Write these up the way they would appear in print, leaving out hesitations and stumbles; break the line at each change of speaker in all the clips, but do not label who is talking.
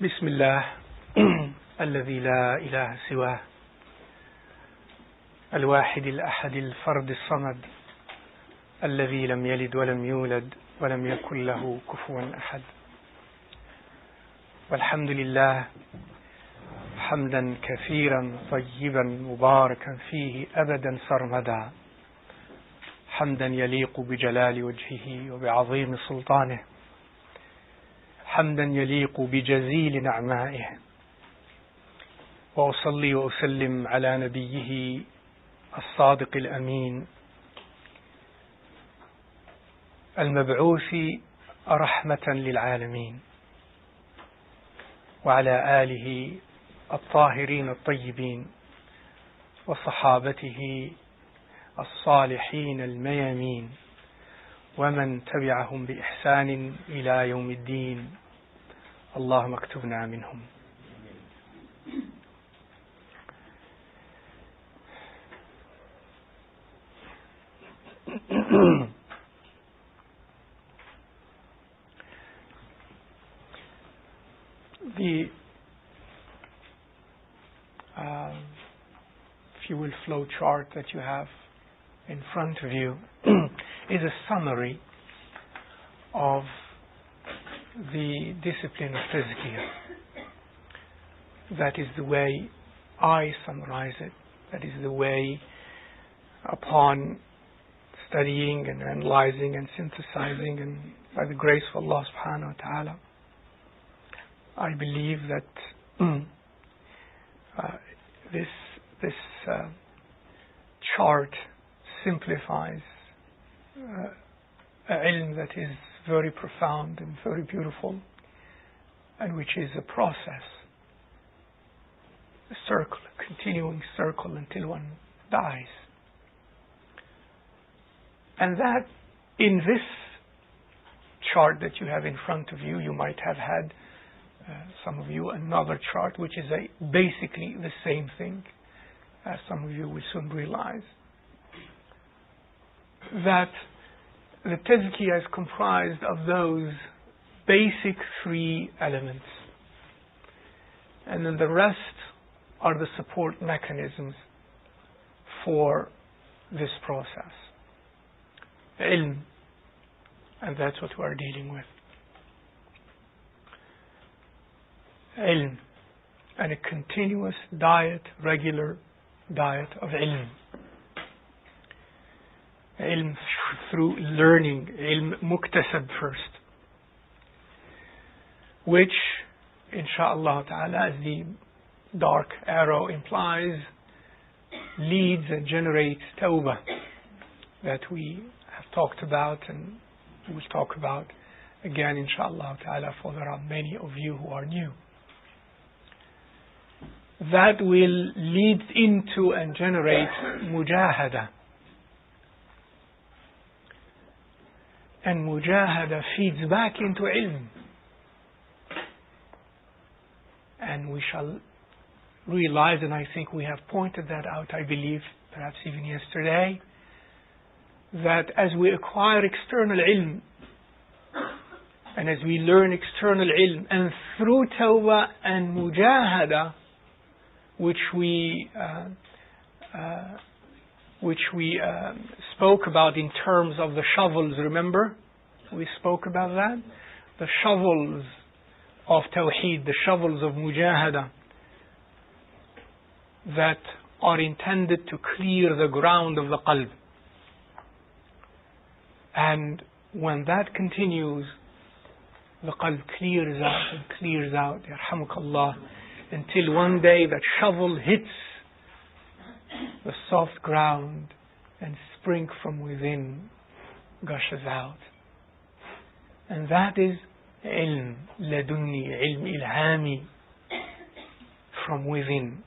بسم الله الذي لا إله سواه الواحد الأحد الفرد الصمد الذي لم يلد ولم يولد ولم يكن له كفوا أحد والحمد لله حمدا كثيرا طيبا مباركا فيه أبدا سرمدا حمدا يليق بجلال وجهه وبعظيم سلطانه حمدا يليق بجزيل نعمائه وأصلي وأسلم على نبيه الصادق الأمين المبعوث رحمة للعالمين وعلى آله الطاهرين الطيبين وصحابته الصالحين الميامين ومن تبعهم بإحسان إلى يوم الدين اللهم اكتبنا منهم. If you will, flow chart that you have in front of you is a summary of the discipline of Tazkiyah. That is the way I summarize it. That is the way, upon studying and analyzing and synthesizing, and by the grace of Allah subhanahu wa ta'ala, I believe that this chart simplifies ilm that is very profound and very beautiful, and which is a process, a circle, a continuing circle until one dies. And that in this chart that you have in front of you, you might have had, some of you, another chart which is basically the same thing, as some of you will soon realize. That the Tazkiyah is comprised of those basic three elements, and then the rest are the support mechanisms for this process. Ilm, and that's what we are dealing with. Ilm, and a continuous diet, regular diet of ilm. Ilm through learning, ilm muktasab first, which, insha'Allah ta'ala, as the dark arrow implies, leads and generates tawbah, that we have talked about and we will talk about again, insha'Allah ta'ala, for there are many of you who are new. That will lead into and generate mujahada. And mujahada feeds back into ilm. And we shall realize, and I think we have pointed that out, I believe, perhaps even yesterday, that as we acquire external ilm, and as we learn external ilm, and through tawbah and mujahada, which we spoke about in terms of the shovels, remember? We spoke about that. The shovels of Tawheed, the shovels of Mujahada, that are intended to clear the ground of the qalb. And when that continues, the qalb clears out and clears out, yarhamukallah, until one day that shovel hits the soft ground and spring from within gushes out. And that is ilm ladunni, ilm ilhami, from within.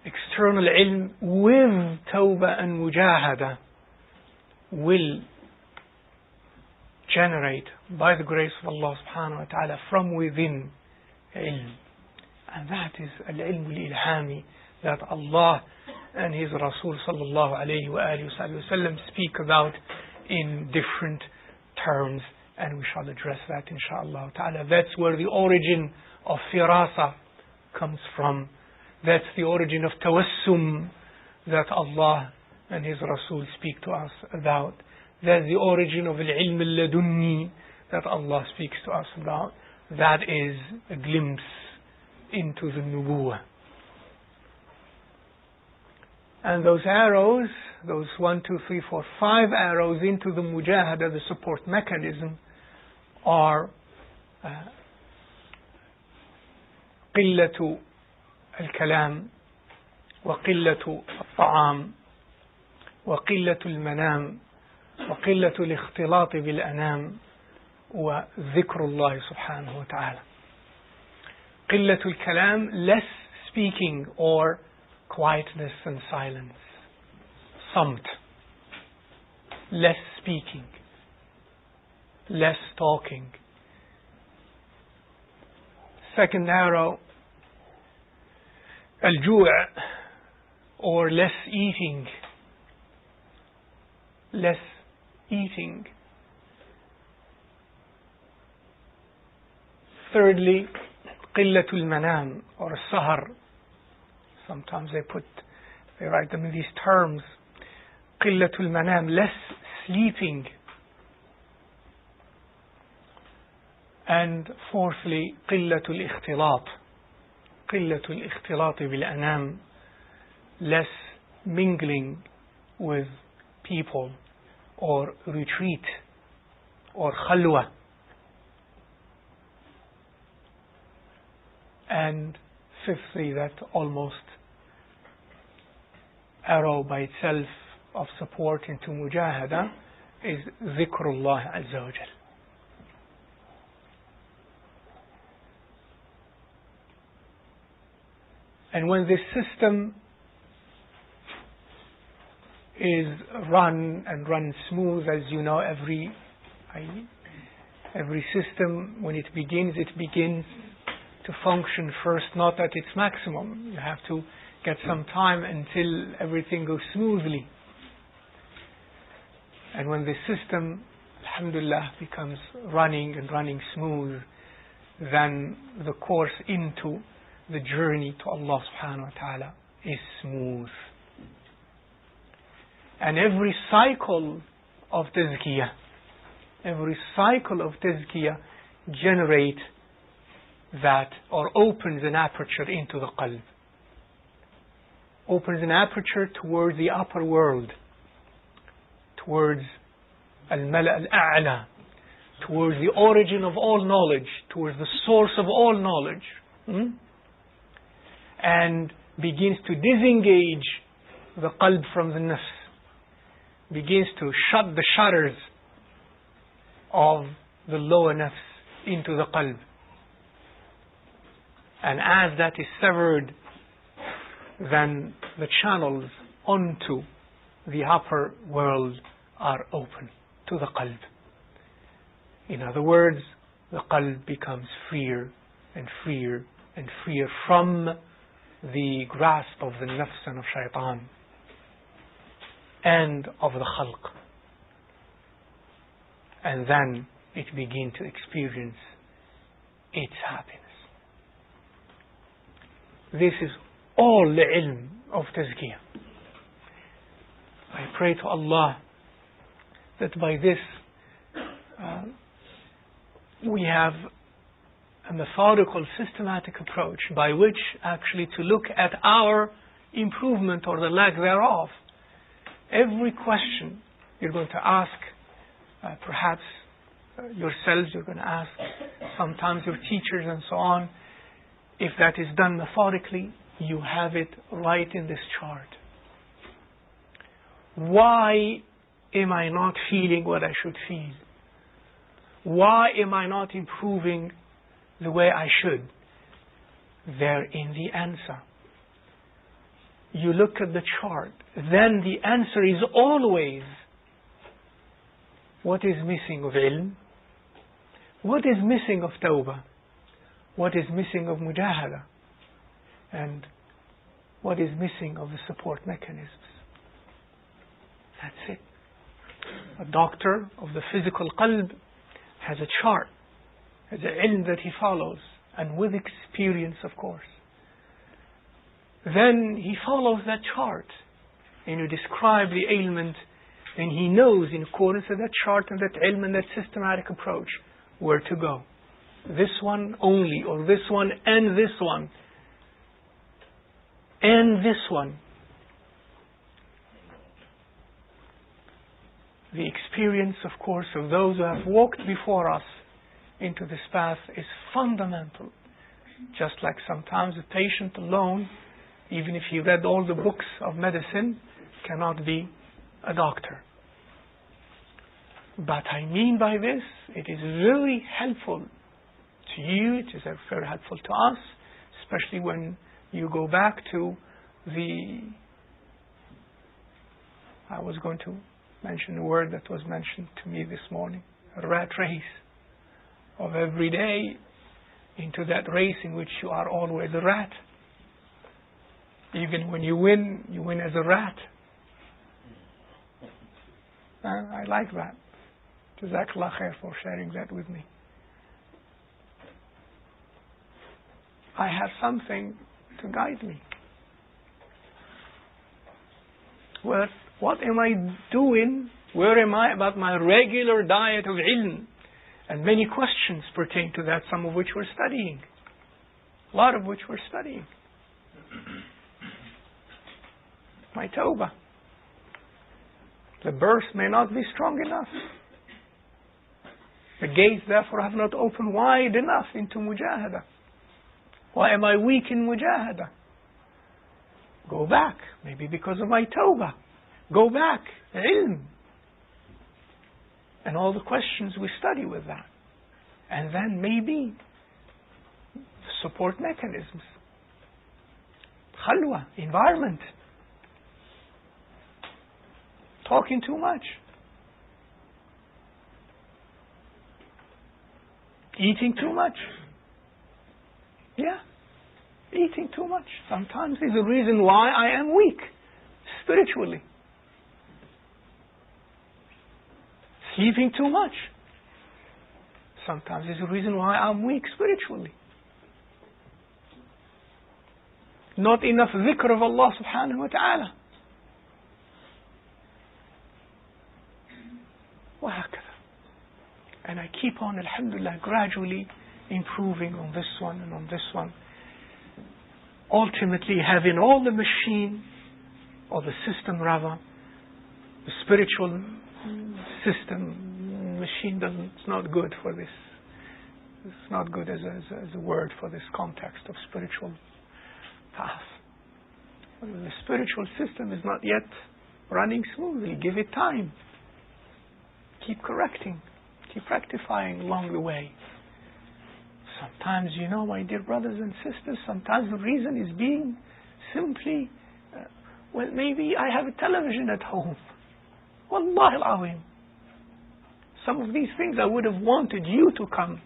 External ilm with tawbah and mujahada will generate, by the grace of Allah subhanahu wa ta'ala, from within ilm. And that is al-ilm al-ilhami, that Allah and His Rasul sallallahu alayhi wa alihi wa sallam speak about in different terms and we shall address that inshaAllah ta'ala. That's where the origin of firasa comes from. That's the origin of tawassum that Allah and His Rasul speak to us about. That's the origin of al-ilm al-ladunni that Allah speaks to us about. That is a glimpse into the nubuwah. And those arrows, those 1, 2, 3, 4, 5 arrows into the mujahada, the support mechanism, are قلة الكلام وقلة الطعام وقلة المنام وقلة الاختلاط بالأنام وذكر الله سبحانه وتعالى. قلة الكلام, less speaking or quietness and silence. Samt, less speaking, less talking. Second arrow, al-ju' or less eating. Less eating. Thirdly, qillatul manam or sahar. Sometimes they write them in these terms. Qillatul manam, less sleeping. And fourthly, qillatul ikhtilat. Qillatul ikhtilat bil anam, less mingling with people or retreat or khalwa. And fifthly, that almost arrow by itself of support into mujahada is dhikrullah azza wa jal. And when this system is run smooth, as you know, every system, when it begins to function first not at its maximum. You have to get some time until everything goes smoothly. And when the system, alhamdulillah, becomes running smooth, then the course into the journey to Allah subhanahu wa ta'ala is smooth. And every cycle of tazkiyah generates that, or opens an aperture into the qalb. Opens an aperture towards the upper world, towards al-mala' al-a'la, towards the origin of all knowledge, towards the source of all knowledge. And begins to disengage the qalb from the nafs, begins to shut the shutters of the lower nafs into the qalb. And as that is severed, then the channels onto the upper world are open to the qalb. In other words, the qalb becomes freer and freer and freer from the grasp of the nafs and of shaitan and of the khalq. And then it begins to experience its happiness. This is all the ilm of tazkiyah. I pray to Allah that by this we have a methodical, systematic approach by which actually to look at our improvement or the lack thereof. Every question you're going to ask, perhaps yourselves, you're going to ask sometimes your teachers and so on. If that is done methodically, you have it right in this chart. Why am I not feeling what I should feel? Why am I not improving the way I should? Therein the answer. You look at the chart, then the answer is always what is missing of ilm, what is missing of tawbah, what is missing of mujahada, and what is missing of the support mechanisms. That's it. A doctor of the physical qalb has a chart, has an ilm that he follows, and with experience, of course. Then he follows that chart, and you describe the ailment, and he knows in accordance with that chart and that ilm and that systematic approach where to go. This one only, or this one and this one, and this one. The experience, of course, of those who have walked before us into this path is fundamental. Just like sometimes a patient alone, even if he read all the books of medicine, cannot be a doctor. But I mean by this, it is very helpful to you, it is very helpful to us, especially when you go back to I was going to mention a word that was mentioned to me this morning, a rat race of every day into that race in which you are always a rat. Even when you win as a rat. I like that. Jazakallah khair for sharing that with me. I have something to guide me. Well, what am I doing? Where am I about my regular diet of ilm? And many questions pertain to that, some of which we're studying. A lot of which we're studying. My tawbah. The burst may not be strong enough. The gates therefore have not opened wide enough into mujahada. Why am I weak in mujahada? Go back. Maybe because of my tawbah. Go back. Ilm. And all the questions we study with that. And then maybe support mechanisms. Khalwa, environment. Talking too much. Eating too much. Yeah. Eating too much. Sometimes is the reason why I am weak spiritually. Sleeping too much. Sometimes is the reason why I'm weak spiritually. Not enough dhikr of Allah subhanahu wa ta'ala. And I keep on, alhamdulillah, gradually improving on this one and on this one. Ultimately having all the machine, or the system rather, the spiritual system, machine it's not good for this. It's not good as a word for this context of spiritual path. The spiritual system is not yet running smoothly. Give it time. Keep correcting. Keep rectifying along the way. Sometimes, my dear brothers and sisters, sometimes the reason is being simply, maybe I have a television at home. Wallahi al-azim. Some of these things I would have wanted you to come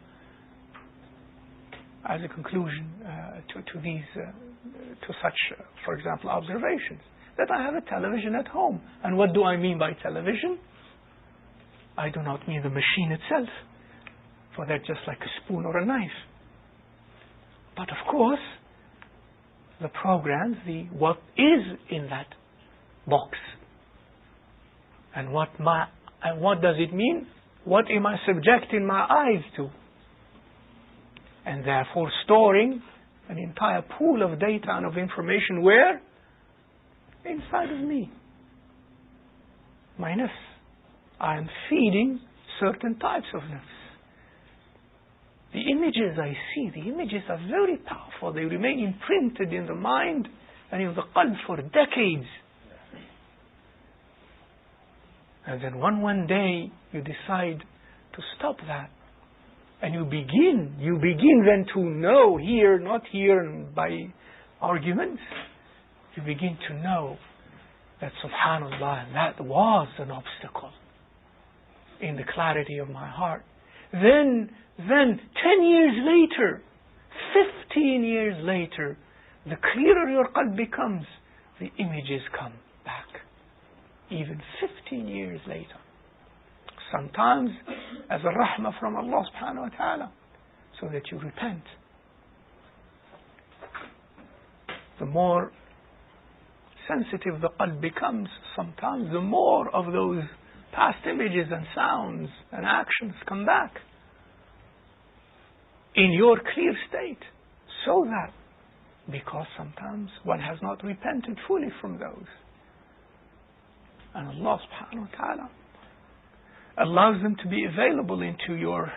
as a conclusion to these, to such, for example, observations. That I have a television at home. And what do I mean by television? I do not mean the machine itself, for that's just like a spoon or a knife. But of course, the programs, what is in that box, and what does it mean? What am I subjecting my eyes to? And therefore storing an entire pool of data and of information where? Inside of me. My nafs. I am feeding certain types of nafs. The images I see, the images are very powerful. They remain imprinted in the mind and in the qalb for decades. And then one day you decide to stop that. And you begin then to know here, not here and by arguments. You begin to know that subhanallah, that was an obstacle in the clarity of my heart. Then 10 years later, 15 years later, the clearer your qalb becomes, the images come back. Even 15 years later. sometimes as a rahmah from Allah subhanahu wa ta'ala, so that you repent. The more sensitive the qalb becomes, sometimes the more of those past images and sounds and actions come back in your clear state, so that, because sometimes one has not repented fully from those. And Allah subhanahu wa ta'ala allows them to be available into your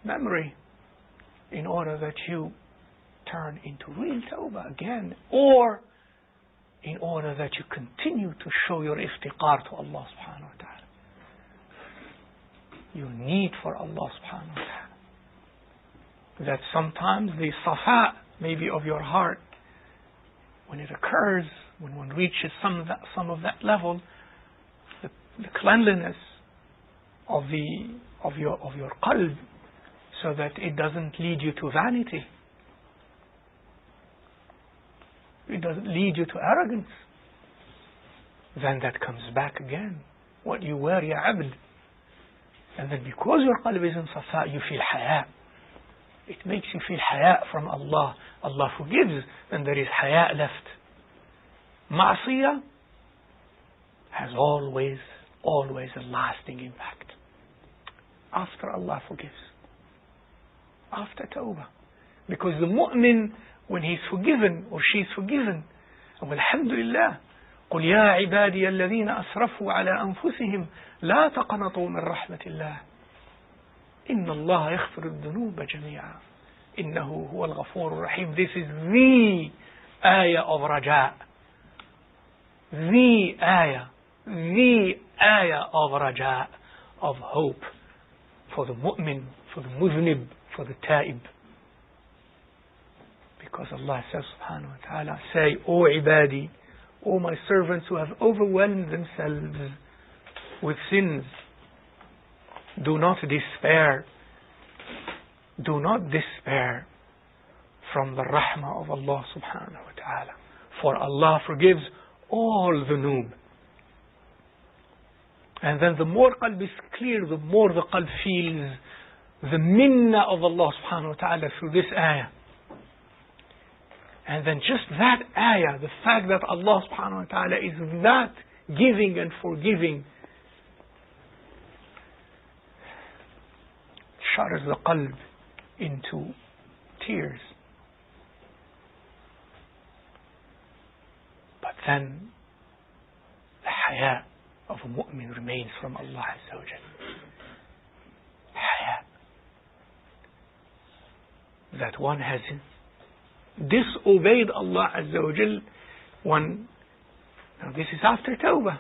memory in order that you turn into real tawbah again, or in order that you continue to show your iftiqar to Allah subhanahu wa ta'ala. Your need for Allah subhanahu wa ta'ala. That sometimes the safa, maybe of your heart, when it occurs, when one reaches some of that level, the cleanliness of your qalb, so that it doesn't lead you to vanity. It doesn't lead you to arrogance. Then that comes back again. What you were, ya abd. And then because your qalb is in safa, you feel haya. It makes you feel haya from Allah. Allah forgives, and there is haya left. Ma'asiyah has always a lasting impact. After Allah forgives. After tawbah. Because the mu'min, when he's forgiven or she's forgiven, alhamdulillah, قل يا عبادي الذين أسرفوا على أنفسهم لا تقنطوا من رحمة الله إن الله يغفر الذنوب جميعا إنه هو الغفور الرحيم. This is the ayah of raja, the ayah of raja, of hope for the mu'min, for the muznib, for the ta'ib. Because Allah says subhanahu wa ta'ala, say, O ibadi, O my servants who have overwhelmed themselves with sins, do not despair. Do not despair from the rahmah of Allah subhanahu wa ta'ala. For Allah forgives all dhunoob. And then the more qalb is clear, the more the qalb feels the minnah of Allah subhanahu wa ta'ala through this ayah. And then just that ayah, the fact that Allah subhanahu wa ta'ala is that giving and forgiving, shudders the qalb into tears. But then the haya of a mu'min remains from Allah Azza wa Jal. Haya. That one has disobeyed Allah Azza wa Jal. Now this is after tawbah.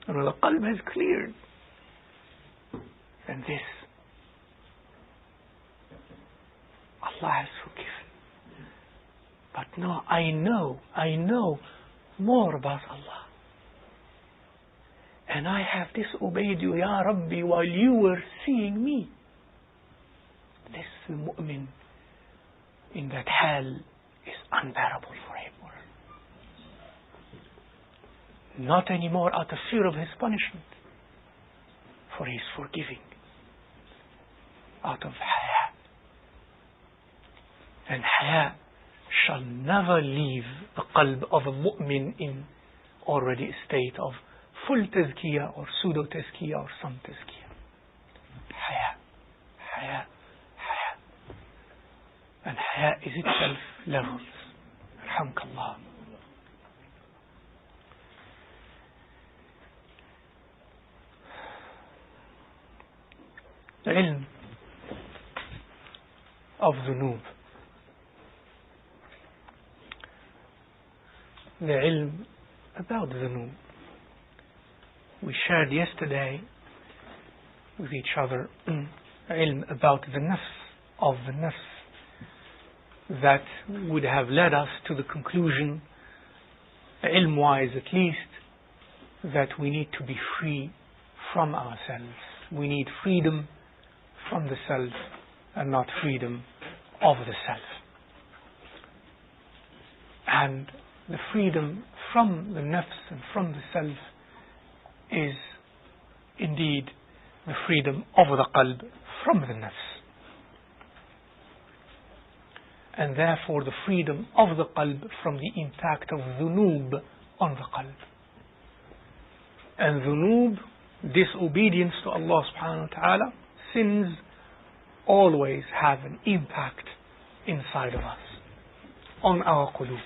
And when the qalb has cleared, then this, Allah has forgiven. But no, I know more about Allah. And I have disobeyed you, Ya Rabbi, while you were seeing me. This mu'min in that hal is unbearable for him. Not anymore out of fear of his punishment, for he is forgiving out of haya. And haya shall never leave the qalb of a mu'min in already a state of full tazkiyah or pseudo tazkiyah or some tazkiyah. Haya. And haya is itself levels. Alhamdulillah. The ilm of dhunoob. The ilm about dhunoob. We shared yesterday with each other ilm about the nafs, of the nafs, that would have led us to the conclusion, ilm-wise at least, that we need to be free from ourselves. We need freedom from the self and not freedom of the self. And the freedom from the nafs and from the self is indeed the freedom of the qalb from the nafs. And therefore the freedom of the qalb from the impact of dhunoob on the qalb. And dhunoob, disobedience to Allah subhanahu wa ta'ala, sins always have an impact inside of us, on our qulub,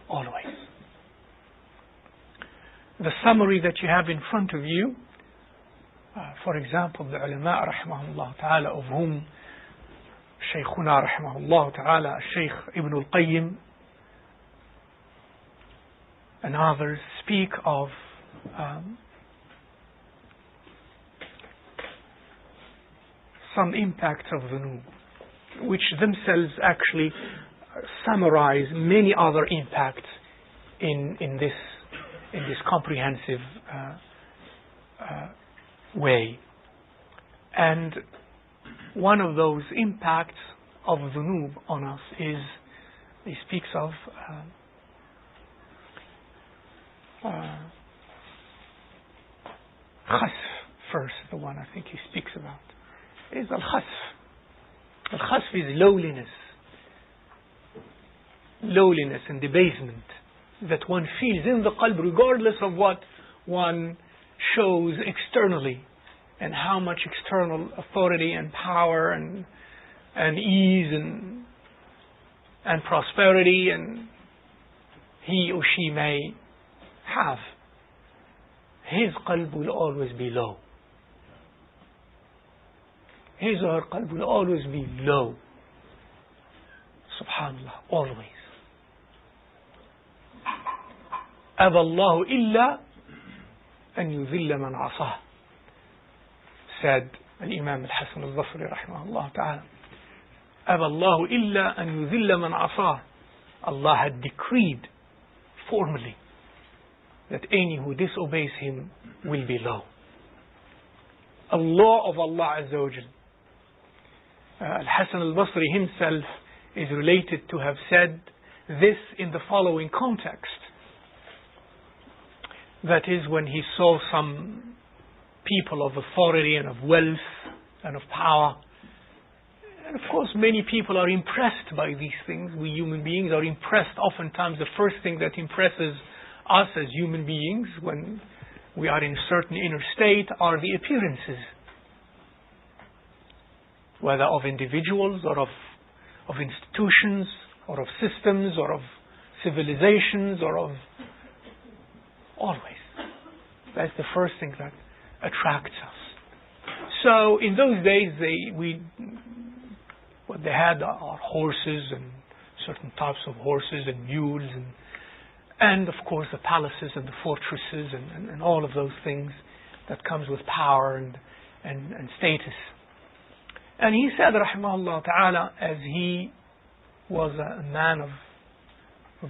always. The summary that you have in front of you, for example, the ulama rahimahullah ta'ala, of whom Shaykhuna rahimahullah ta'ala, Shaykh Ibn al-Qayyim and others speak of some impacts of dhunoob, which themselves actually summarize many other impacts in this comprehensive way. And one of those impacts of dhunoob on us is, he speaks of khasf first, the one I think he speaks about, is al-khasf. Al-khasf is lowliness and debasement that one feels in the qalb regardless of what one shows externally and how much external authority and power and ease and prosperity and he or she may have. His qalb will always be low. His or her qalb will always be low. Subhanallah, always. أبى الله إلا أن يذل من عصاه, said الإمام الحسن البصري رحمه الله تعالى. أبى الله إلا أن يذل من عصاه. Allah had decreed formally that any who disobeys him will be low. A law of Allah Azza wa Jal. Al-Hasan al-Basri himself is related to have said this in the following context. That is, when he saw some people of authority and of wealth and of power. And of course many people are impressed by these things. We human beings are impressed. Oftentimes the first thing that impresses us as human beings when we are in a certain inner state are the appearances, whether of individuals or of institutions or of systems or of civilizations or of always. That's the first thing that attracts us. So in those days what they had are horses and certain types of horses and mules and of course the palaces and the fortresses and all of those things that comes with power and status. And he said rahimahullah ta'ala, as he was a man of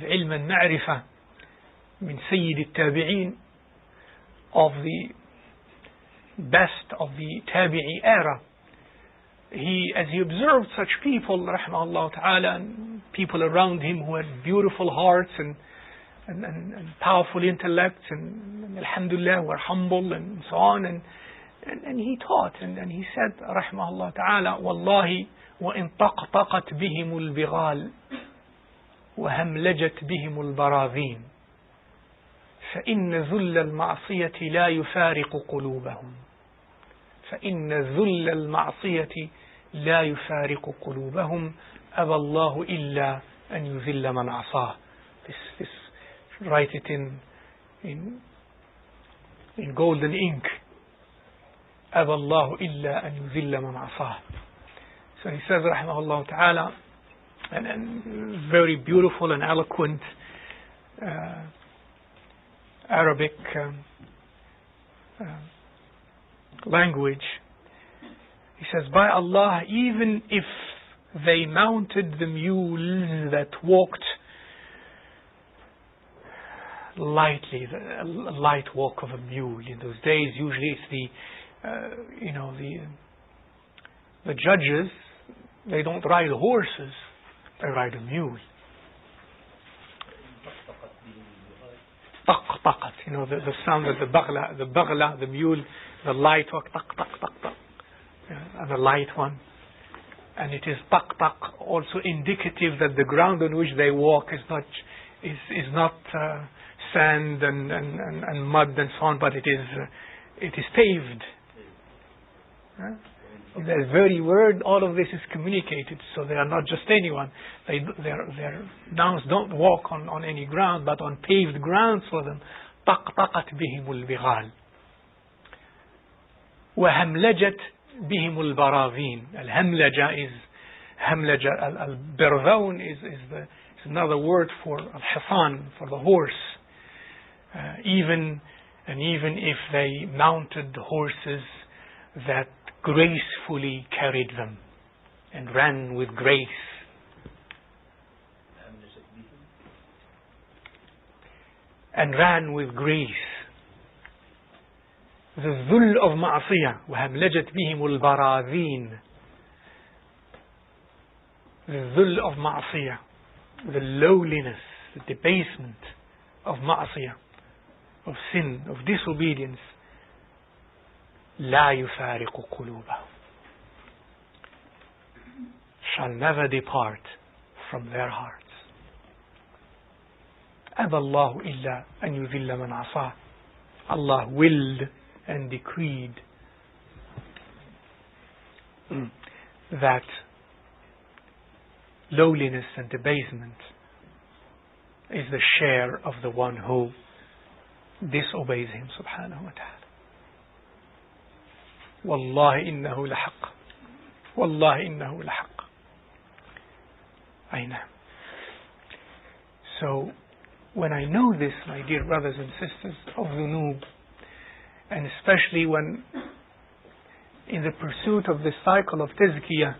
ilm and ma'rifah min sayyid al-tabi'in, of the best of the tabi'i era, as he observed such people rahimahullah ta'ala and people around him who had beautiful hearts and powerful intellects and alhamdulillah were humble and so on, and he taught and he said rahimahullah ta'ala, wallahi wa in taqtaqat bihim al-bighal wa hamlajat bihim al-baradhin فإن ذل المعصية لا يفارق قلوبهم فإن ذل المعصية لا يفارق قلوبهم أبى الله إلا أن يذل من عصاه. This write it in golden ink. أبى الله إلا أن يذل من عصاه. So he says رحمه الله تعالى, and very beautiful and eloquent Arabic language. He says, by Allah, even if they mounted the mules that walked lightly, a light walk of a mule. In those days, usually it's the judges, they don't ride horses, they ride a mule. طقطقت. You know, the sound that the baghla, the mule, the light walk, tak, tak, tak, tak. And the light one. And it is tak, tak, also indicative that the ground on which they walk is not sand and mud and so on, but it is paved. In the very word, all of this is communicated, so they are not just anyone. Their nouns don't walk on any ground, but on paved grounds for them. طقطقت بهم البغال وهملجت بهم البراذين. الهملجة is البرذون is another word for الحصان, for the horse. Even if they mounted horses that gracefully carried them and ran with grace. And ran with grace. The dhul of ma'asiyah. وَهَمْلَجَتْ بِهِمُ الْبَرَاذِينَ. The dhul of ma'asiyah. The lowliness, the debasement of ma'asiyah, of sin, of disobedience. لا يفارق قلوبه. Shall never depart from their hearts. أبى الله إلا أن يذل من عصاه. Allah willed and decreed that lowliness and debasement is the share of the one who disobeys him subhanahu wa ta'ala. والله إنه لحق. والله إنه لحق. I know. So when I know this, my dear brothers and sisters of Dhunoob, and especially when in the pursuit of this cycle of Tazkiyah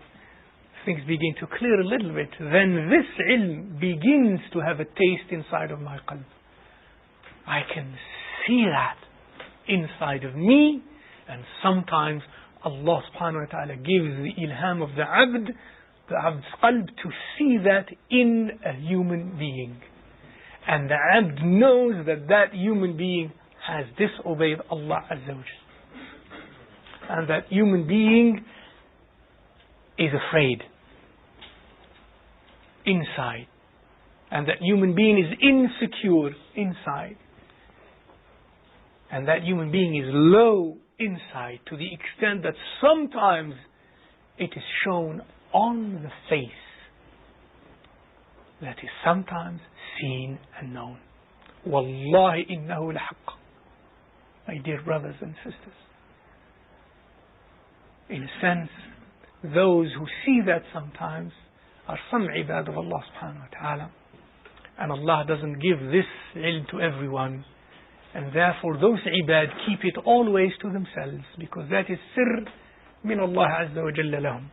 things begin to clear a little bit, then this ilm begins to have a taste inside of my qalb. I can see that inside of me. And sometimes Allah subhanahu wa ta'ala gives the ilham of the abd's qalb to see that in a human being. And the abd knows that human being has disobeyed Allah Azza wa Jal. And that human being is afraid inside. And that human being is insecure inside. And that human being is low inside, to the extent that sometimes it is shown on the face, that is sometimes seen and known. Wallahi innahu lahaq. My dear brothers and sisters, in a sense, those who see that sometimes are some ibad of Allah subhanahu wa ta'ala, and Allah doesn't give this ilm to everyone. And therefore those ibad keep it always to themselves, because that is sirr min Allah Azza wa Jalla lahum.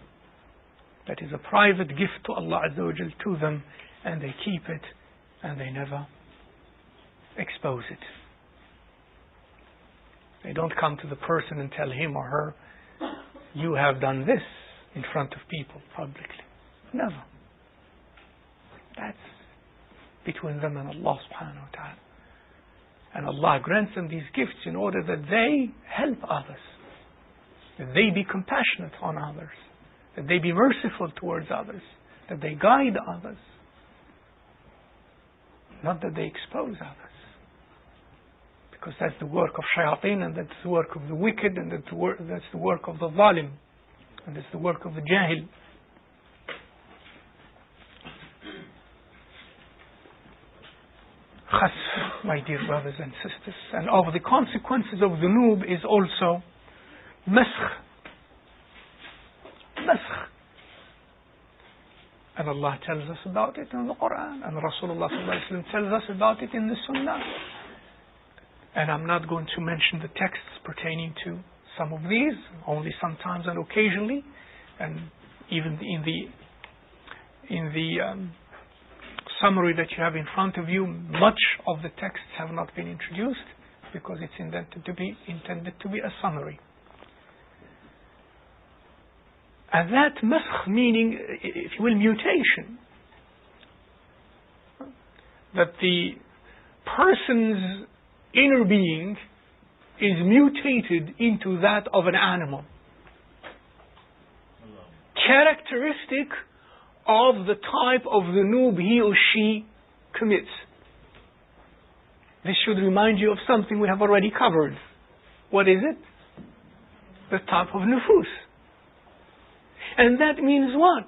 That is a private gift to Allah Azza wa Jalla to them, and they keep it and they never expose it. They don't come to the person and tell him or her, you have done this in front of people publicly. Never. That's between them and Allah subhanahu wa ta'ala. And Allah grants them these gifts in order that they help others, that they be compassionate on others, that they be merciful towards others, that they guide others, not that they expose others. Because that's the work of shayateen, and that's the work of the wicked, and that's the work of the zalim, and that's the work of the jahil. Khasf, my dear brothers and sisters. And of the consequences of dhunoob is also maskh. Maskh. And Allah tells us about it in the Quran, and Rasulullah tells us about it in the Sunnah. And I'm not going to mention the texts pertaining to some of these, only sometimes and occasionally, and even in the summary that you have in front of you, much of the texts have not been introduced because it's intended to be a summary. And that maskh, meaning, if you will, mutation, that the person's inner being is mutated into that of an animal. Characteristic of the type of dhunoob he or she commits. This should remind you of something we have already covered. What is it? The type of nufus. And that means what?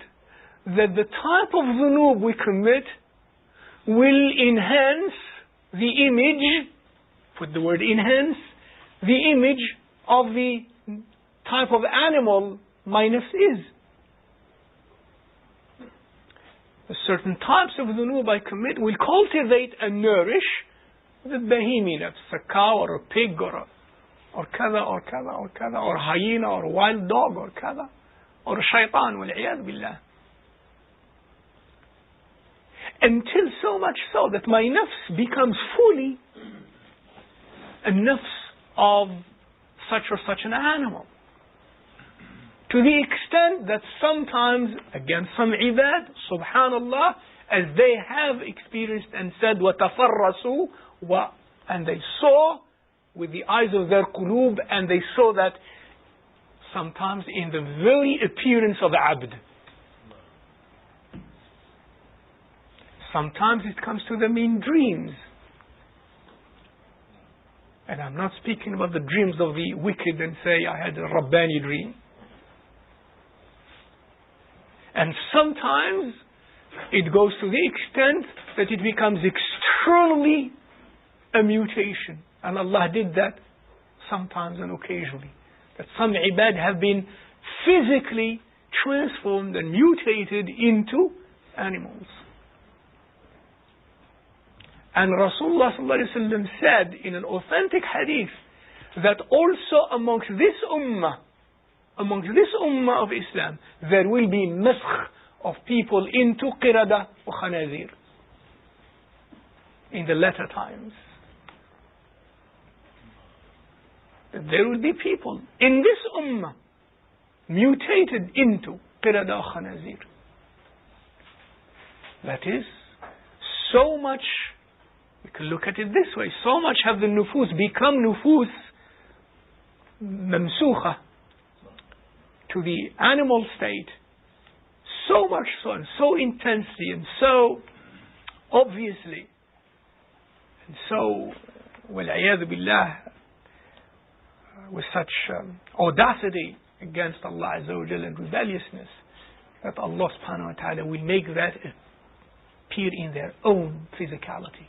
That the type of dhunoob we commit will enhance the image, put the word enhance, the image of the type of animal my nafs is. The certain types of dhunoob I commit will cultivate and nourish the bahimi nafs, a cow or a pig or kada or kada or kada, or hyena or a wild dog or kada, or a shaitan, wal-iyad billah. Until so much so that my nafs becomes fully a nafs of such or such an animal. To the extent that sometimes, again, some ibad, subhanallah, as they have experienced and said, وَتَفَرَّسُوا, and they saw with the eyes of their qulub, and they saw that sometimes in the very appearance of abd. Sometimes it comes to them in dreams. And I'm not speaking about the dreams of the wicked and say, I had a Rabbani dream. And sometimes it goes to the extent that it becomes externally a mutation. And Allah did that sometimes and occasionally. That some ibad have been physically transformed and mutated into animals. And Rasulullah ﷺ said in an authentic hadith that also amongst this ummah of Islam, there will be masakh of people into qirada wa khanazir in the latter times. That there will be people in this ummah mutated into qirada wa khanazir. That is, so much, we can look at it this way, so much have the nufus become nufus mamsukha to the animal state, so much so and so intensely and so obviously and so wal-iyadhu billah with such audacity against Allah Azza wa Jalla and rebelliousness, that Allah subhanahu wa ta'ala will make that appear in their own physicality.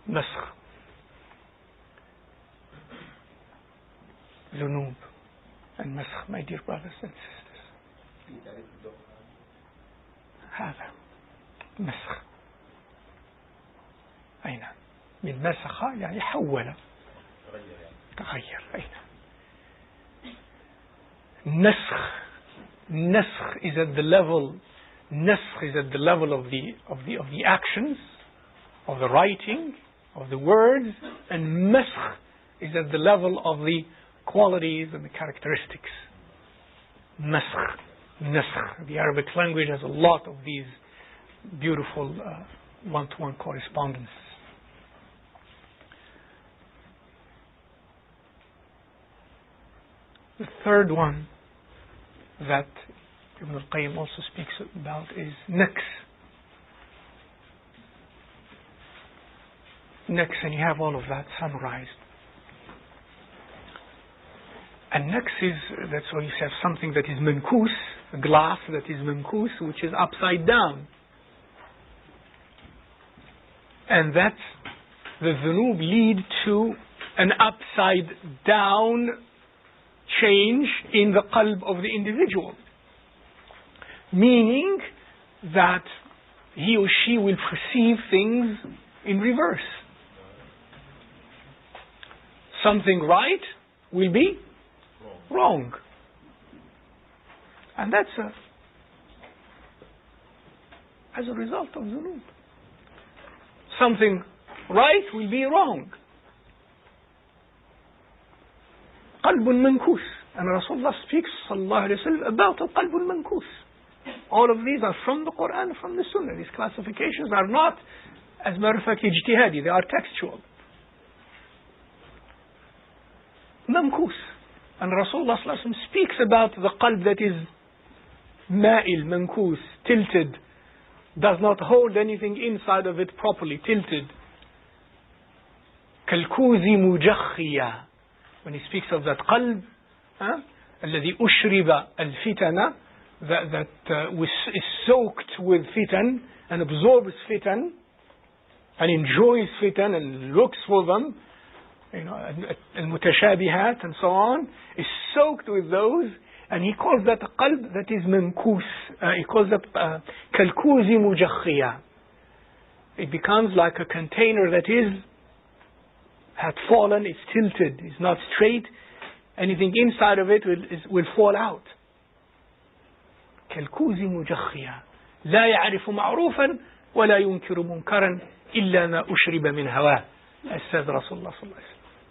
Masakh, dhunoob, and masakh, my dear brothers and sisters. هذا مسخ. أين؟ من مسخ يعني حول، تغير. أين؟ نسخ is at the level. Nasakh is at the level of the actions, of the writing, of the words, and masakh is at the level of the qualities and the characteristics. Nasakh. The Arabic language has a lot of these beautiful one-to-one correspondences. The third one that Ibn al-Qayyim also speaks about is naqs. Naqs, and you have all of that summarized. And naqs is, that's why you have something that is mankus, a glass that is mankus, which is upside down. And that the dhunoob lead to an upside down change in the qalb of the individual. Meaning that he or she will perceive things in reverse. Something right will be wrong. And that's as a result of dhunoob. Something right will be wrong. qalbun mankus. And Rasulullah speaks sallallahu alayhi wa sallam about a qalbun mankus. All of these are from the Quran, from the Sunnah. These classifications are not, as a matter of fact, ijtihadi. They are textual. Mamkus. And Rasulullah speaks about the qalb that is ma'il, mankus, tilted, does not hold anything inside of it properly, tilted. Kalkuzi mujakhiyah. When he speaks of that qalb, الذي أشرب الفتن, that is soaked with fitan and absorbs fitan and enjoys fitan and looks for them, al-mutashabihat and so on, is soaked with those, and he calls that qalb that is mankus. He calls that kalkuzi mujakhiyah. It becomes like a container that had fallen, is tilted, is not straight. Anything inside of it will fall out. كالكوز مجخيا لا يعرف معروفا ولا ينكر منكرا إلا ما أشرب من هواه, as says Rasulullah sallallahu alaihi wasallam.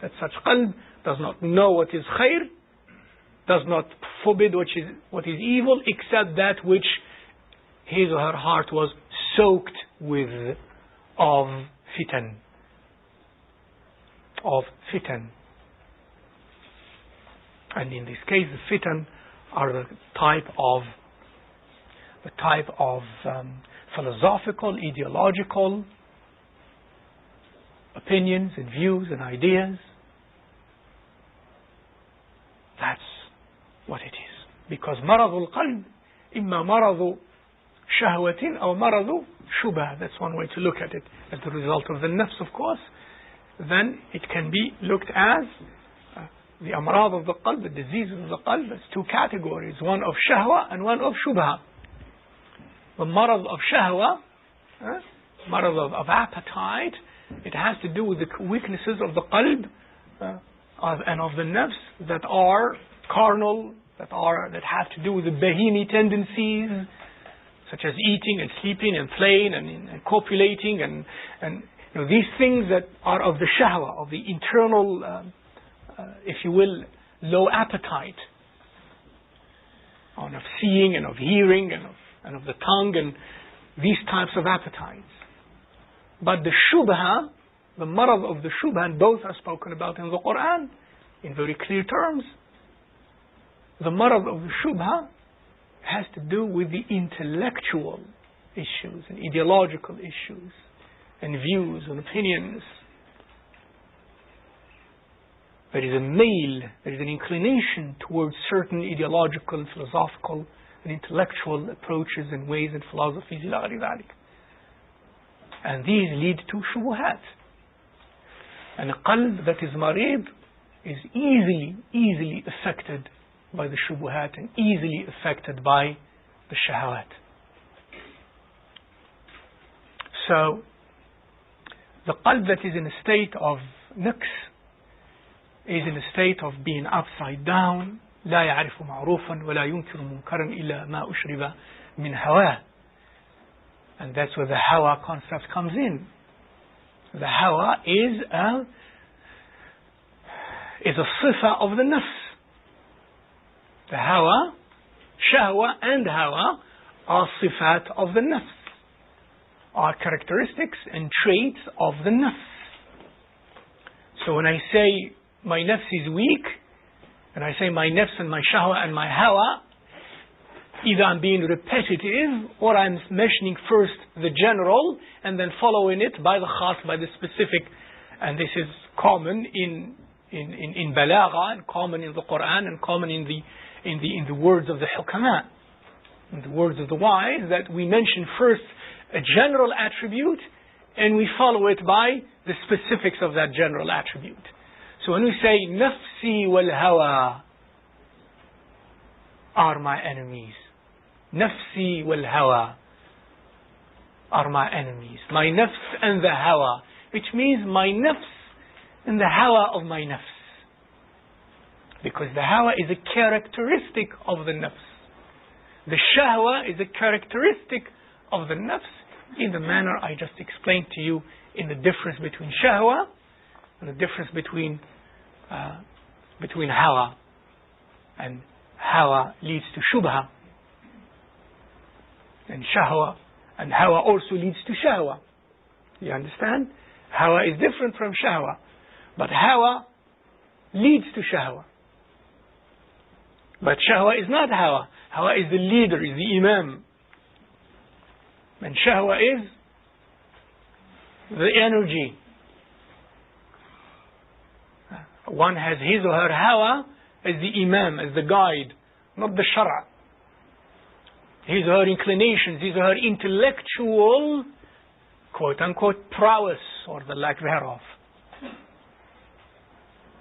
That such qalb does not know what is khair, does not forbid what is evil, except that which his or her heart was soaked with of fitan. And in this case, the fitan are the type of philosophical, ideological opinions and views and ideas. That's what it is. Because maradul qalb, imma maradu shahwatin or maradu shubha. That's one way to look at it. As the result of the nafs, of course. Then it can be looked as the amrad of the qalb, the diseases of the qalb. It's two categories, one of shahwa and one of shubha. The marad of shahwa, marad of appetite, it has to do with the weaknesses of the qalb and of the nafs that are carnal, that have to do with the bahimi tendencies, such as eating and sleeping and playing and copulating and these things that are of the shahwa, of the internal, if you will, low appetite, of seeing and of hearing and of the tongue and these types of appetites. But the shubha, the marad of the shubha, and both are spoken about in the Quran in very clear terms. The marad of the shubha has to do with the intellectual issues and ideological issues and views and opinions. There is a mail, there is an inclination towards certain ideological, philosophical and intellectual approaches and ways and philosophies. And these lead to shubuhat. And a qalb that is marid is easily affected by the shubuhat and easily affected by the shahawat. So, the qalb that is in a state of naqs is in a state of being upside down. لا يعرف معروفا ولا ينكر منكرا إلا ما أشرب من هواه. And that's where the hawa concept comes in. The hawa is a sifa of the nafs. The hawa, shahwa and hawa are sifat of the nafs, are characteristics and traits of the nafs. So when I say my nafs is weak, and I say my nafs and my shahwa and my hawa, either I'm being repetitive or I'm mentioning first the general and then following it by the khas, by the specific. And this is common in balagha, and common in the Quran, and common in the words of the hukama, in the words of the wise, that we mention first a general attribute and we follow it by the specifics of that general attribute. So when we say nafsi wal hawa are my enemies, nafsi wal hawa are my enemies, my nafs and the hawa, which means my nafs and the hawa of my nafs, because the hawa is a characteristic of the nafs. The shahwa is a characteristic of the nafs in the manner I just explained to you, in the difference between shahwa and the difference between hawa, and hawa leads to shubha. and shahwa, and hawa also leads to shahwa. You understand? Hawa is different from shahwa, but hawa leads to shahwa. But shahwa is not hawa. Hawa is the leader, is the imam. And shahwa is the energy. One has his or her hawa as the imam, as the guide, not the shara. His or her inclinations, his or her intellectual, quote-unquote, prowess, or the lack thereof.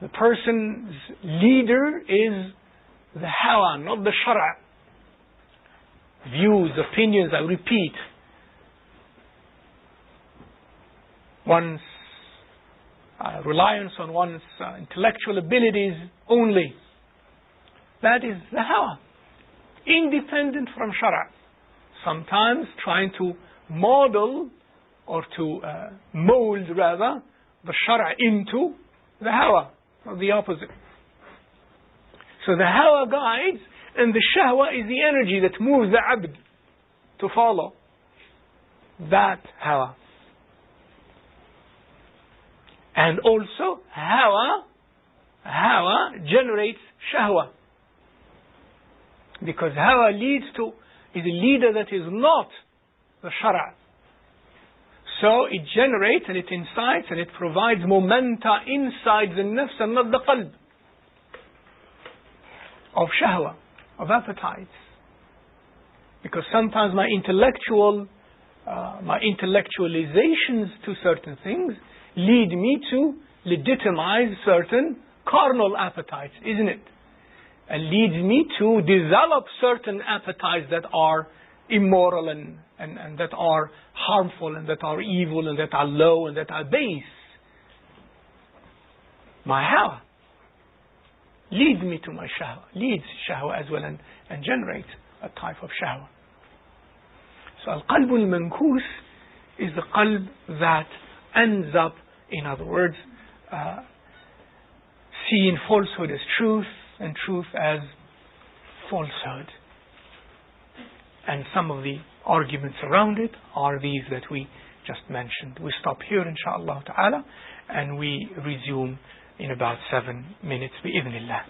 The person's leader is the hawa, not the shara. Views, opinions, I repeat. One's reliance on one's intellectual abilities only. That is the hawa, independent from shara. Sometimes trying to model or to mold rather the shara into the hawa, or the opposite. So the hawa guides, and the shahwa is the energy that moves the abd to follow that hawa. And also hawa generates shahwa, because hawa is a leader that is not the shara. So it generates and it incites and it provides momenta inside the nafs and not the qalb, of shahwa, of appetites. Because sometimes my intellectualizations to certain things lead me to legitimize certain carnal appetites, isn't it? And leads me to develop certain appetites that are immoral and that are harmful and that are evil and that are low and that are base. My hawa leads me to my shahwa, leads shahwa as well, and generates a type of shahwa. So al-qalb al-mankus is the qalb that ends up, in other words, seeing falsehood as truth and truth as falsehood. And some of the arguments around it are these that we just mentioned. We stop here, inshaAllah ta'ala, and we resume in about 7 minutes, bi-idhnillah.